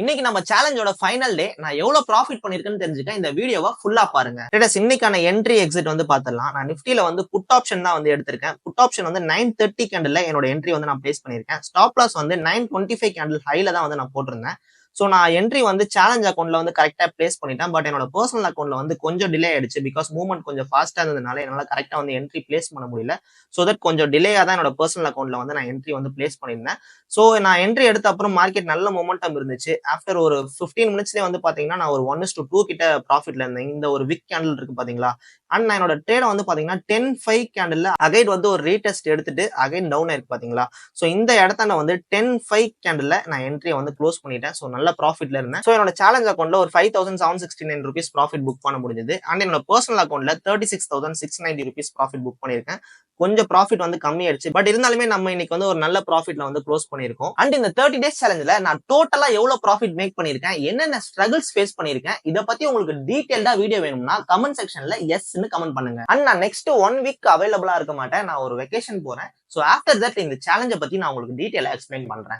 இன்னைக்கு நம்ம சேலஞ்சோட ஃபைனல் டே. நான் எவ்வளவு ப்ராஃபிட் பண்ணிருக்கேன்னு தெரிஞ்சுக்க இந்த வீடியோவை ஃபுல்லா பாருங்க. ட்ரேடர்ஸ், இன்னைக்கான என்ட்ரி எக்ஸிட் வந்து பாத்துடலாம். நான் நிஃப்டில வந்து புட் ஆப்ஷன் தான் வந்து எடுத்திருக்கேன். புட் ஆப்ஷன் வந்து 9:30 கேண்டில்ல என்னோட என்ட்ரி வந்து நான் பிளேஸ் பண்ணிருக்கேன். ஸ்டாப் லாஸ் வந்து 9:25 கேண்டில் ஹைல தான் வந்து நான் போட்டிருந்தேன். சோ நான் என்ட்ரி வந்து சேலஞ்ச் அக்கௌண்ட்ல வந்து கரெக்டா பிளேஸ் பண்ணிட்டேன். பட் என்னோட பர்சனல் அக்கௌண்ட்ல வந்து கொஞ்சம் டிலே ஆயிடுச்சு. பிகாஸ் மூவ்மெண்ட் கொஞ்சம் ஃபாஸ்டா இருந்ததுனால என்னால கரெக்டா வந்து என்ட்ரி பிளேஸ் பண்ண முடியல. சோ தட் கொஞ்சம் டிலேயா தான் என்னோட பர்சனல் அக்கௌண்ட்ல வந்து நான் என்ட்ரி வந்து பிளேஸ் பண்ணியிருந்தேன். சோ நான் என்ட்ரி எடுத்த அப்புறம் மார்க்கெட் நல்ல மொமெண்டம் இருந்துச்சு. ஆஃப்டர் ஒரு 15 மினிட்ஸ்லயே வந்து பாத்தீங்கன்னா நான் ஒரு 1:2 கிட்ட ப்ராஃபிட்ல இருந்தேன். இந்த ஒரு விக் கேண்டில் இருக்கு பாத்தீங்களா. அண்ட் நான் என்னோட ட்ரேட வந்து பாத்தீங்கன்னா 10:5 கேண்டில்ல அகைன் வந்து ஒரு ரீடெஸ்ட் எடுத்துட்டு அகைன் டவுன் ஆயிருக்கு பாத்தீங்களா. சோ இந்த இடத்தாண்ட வந்து 10:5 கேண்டில்ல நான் என்ட்ரியை வந்து க்ளோஸ் பண்ணிட்டேன். சோ நல்ல ப்ராஃபிட்ல இருந்தேன். சோ என்னோட சேலஞ்ச் அக்கௌண்ட்ல ஒரு 5,769 rupees ப்ராஃபிட் புக் பண்ண முடிஞ்சது. அண்ட் என்னோட பர்சனல் அக்கௌண்ட்ல 36,690 rupees ப்ராஃபிட் புக் பண்ணிருக்கேன். கொஞ்சம் ப்ராஃபிட் வந்து கம்மியாயிடுச்சு. பட் இருந்தாலுமே நம்ம இன்னைக்கு வந்து ஒரு நல்ல ப்ராஃபிட்ல வந்து க்ளோஸ் பண்ணிருக்கோம். அண்ட் இந்த 30 டேஸ் சேலஞ்சில நான் டோட்டலா எவ்வளவு ப்ராஃபிட் மேக் பண்ணிருக்கேன், என்னென்ன ஸ்ட்ரகிள்ஸ் ஃபேஸ் பண்ணிருக்கேன், இத பத்தி உங்களுக்கு டீடைல்டா வீடியோ வேணும்னா கமெண்ட் செக்ஷன்ல எஸ்ன்னு கமெண்ட் பண்ணுங்க. அண்ட் நான் நெக்ஸ்ட் 1 வீக் அவைலபிளா இருக்க மாட்டேன். நான் ஒரு வெக்கேஷன் போறேன். சோ ஆஃப்டர் தட் இந்த சேலஞ்ச பத்தி நான் உங்களுக்கு டீடைலா எக்ஸ்பிளைன் பண்றேன்.